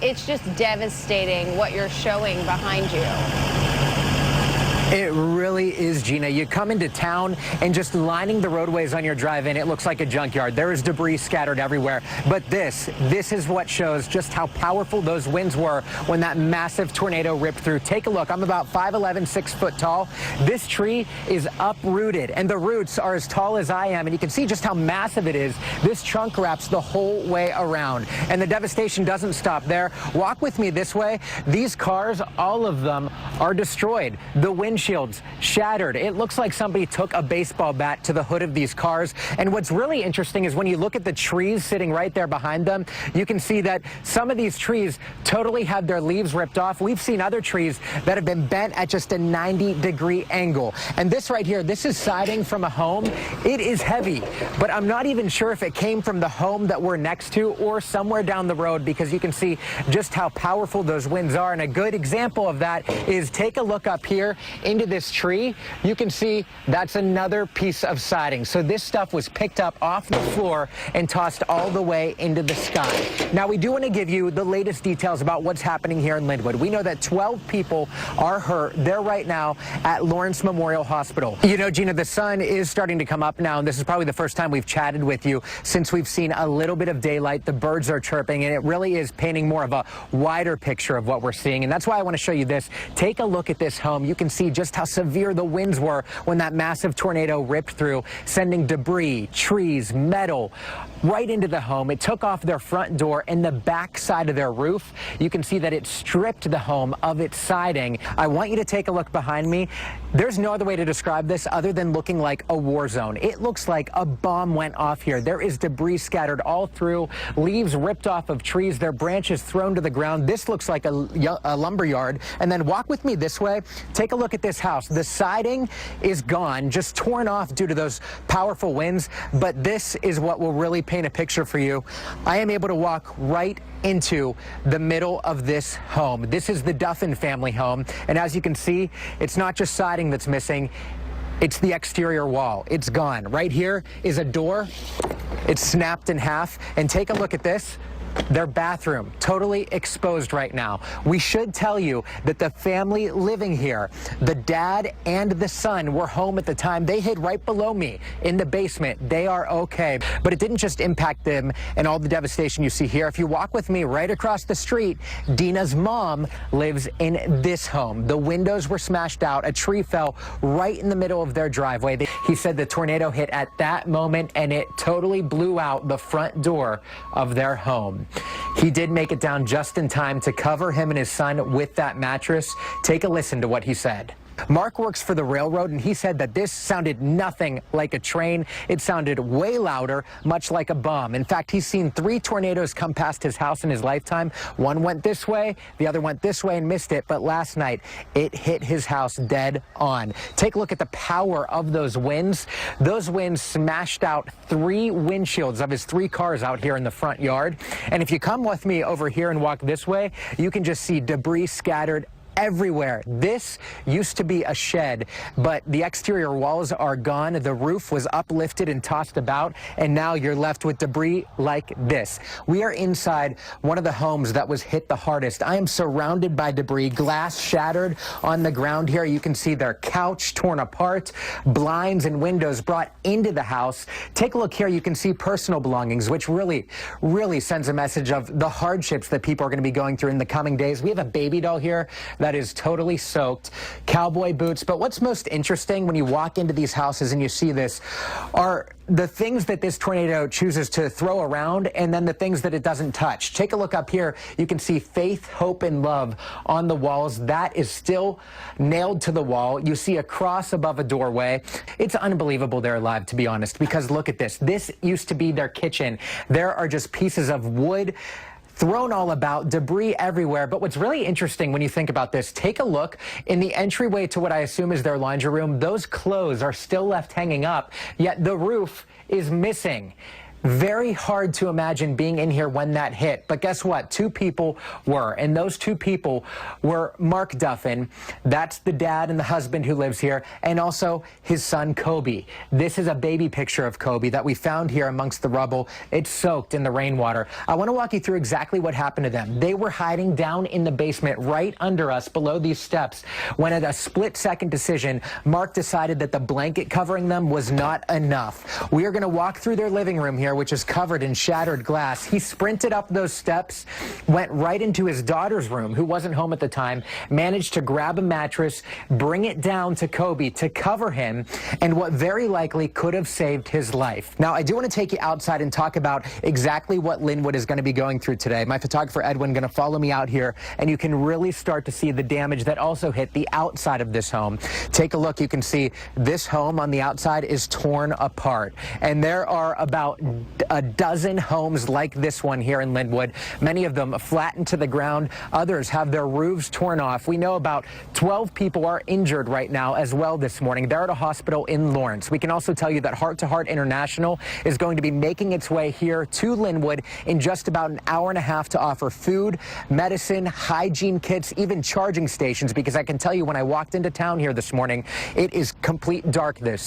it's just devastating what you're showing behind you. It really is, Gina. You come into town and just lining the roadways on your drive in, it looks like a junkyard. There is debris scattered everywhere. But this is what shows just how powerful those winds were when that massive tornado ripped through. Take a look. I'm about 5'11", 6 foot tall. This tree is uprooted and the roots are as tall as I am. And you can see just how massive it is. This trunk wraps the whole way around. And the devastation doesn't stop there. Walk with me this way. These cars, all of them are destroyed. The windshields shattered. It looks like somebody took a baseball bat to the hood of these cars. And what's really interesting is when you look at the trees sitting right there behind them, you can see that some of these trees totally had their leaves ripped off. We've seen other trees that have been bent at just a 90-degree angle. And this right here, this is siding from a home. It is heavy, but I'm not even sure if it came from the home that we're next to or somewhere down the road, because you can see just how powerful those winds are. And a good example of that is take a look up here into this tree. You can see that's another piece of siding. So this stuff was picked up off the floor and tossed all the way into the sky. Now, we do want to give you the latest details about what's happening here in Linwood. We know that 12 people are hurt. They're right now at Lawrence Memorial Hospital. You know, Gina, the sun is starting to come up now, and this is probably the first time we've chatted with you since we've seen a little bit of daylight. The birds are chirping, and it really is painting more of a wider picture of what we're seeing. And that's why I want to show you this. Take a look at this home. You can see just how severe the winds were when that massive tornado ripped through, sending debris, trees, metal right into the home. It took off their front door and the back side of their roof. You can see that it stripped the home of its siding. I want you to take a look behind me. There's no other way to describe this other than looking like a war zone. It looks like a bomb went off here. There is debris scattered all through, leaves ripped off of trees, their branches thrown to the ground. This looks like a lumber yard. And then walk with me this way. Take a look at this house. The siding is gone, just torn off due to those powerful winds. But this is what will really paint a picture for you. I am able to walk right into the middle of this home. This is the Duffin family home. And as you can see, it's not just siding that's missing. It's the exterior wall. It's gone. Right here is a door. It's snapped in half. And take a look at this. Their bathroom, totally exposed right now. We should tell you that the family living here, the dad and the son, were home at the time. They hid right below me in the basement. They are okay. But it didn't just impact them and all the devastation you see here. If you walk with me right across the street, Dina's mom lives in this home. The windows were smashed out. A tree fell right in the middle of their driveway. He said the tornado hit at that moment and it totally blew out the front door of their home. He did make it down just in time to cover him and his son with that mattress. Take a listen to what he said. Mark works for the railroad, and he said that this sounded nothing like a train. It sounded way louder, much like a bomb. In fact, he's seen 3 tornadoes come past his house in his lifetime. One went this way, the other went this way and missed it. But last night, it hit his house dead on. Take a look at the power of those winds. Those winds smashed out 3 windshields of his 3 cars out here in the front yard. And if you come with me over here and walk this way, you can just see debris scattered everywhere. This used to be a shed, but the exterior walls are gone. The roof was uplifted and tossed about, and now you're left with debris like this. We are inside one of the homes that was hit the hardest. I am surrounded by debris, glass shattered on the ground here. You can see their couch torn apart, blinds and windows brought into the house. Take a look here. You can see personal belongings, which really sends a message of the hardships that people are going to be going through in the coming days. We have a baby doll here that is totally soaked, cowboy boots. But what's most interesting when you walk into these houses and you see this are the things that this tornado chooses to throw around and then the things that it doesn't touch. Take a look up here. You can see faith, hope, and love on the walls. That is still nailed to the wall. You see a cross above a doorway. It's unbelievable they're alive, to be honest, because look at this. This used to be their kitchen. There are just pieces of wood thrown all about, debris everywhere. But what's really interesting when you think about this, take a look in the entryway to what I assume is their laundry room. Those clothes are still left hanging up, yet the roof is missing. Very hard to imagine being in here when that hit. But guess what? 2 people were. And those 2 people were Mark Duffin. That's the dad and the husband who lives here. And also his son, Kobe. This is a baby picture of Kobe that we found here amongst the rubble. It's soaked in the rainwater. I want to walk you through exactly what happened to them. They were hiding down in the basement right under us below these steps when at a split-second decision, Mark decided that the blanket covering them was not enough. We are going to walk through their living room here, which is covered in shattered glass. He sprinted up those steps, went right into his daughter's room, who wasn't home at the time, managed to grab a mattress, bring it down to Kobe to cover him, and what very likely could have saved his life. Now, I do want to take you outside and talk about exactly what Linwood is going to be going through today. My photographer, Edwin, going to follow me out here, and you can really start to see the damage that also hit the outside of this home. Take a look. You can see this home on the outside is torn apart, and there are about a dozen homes like this one here in Linwood, many of them flattened to the ground. Others have their roofs torn off. We know about 12 people are injured right now as well this morning. They're at a hospital in Lawrence. We can also tell you that Heart to Heart International is going to be making its way here to Linwood in just about an hour and a half to offer food, medicine, hygiene kits, even charging stations, because I can tell you when I walked into town here this morning, it is complete darkness.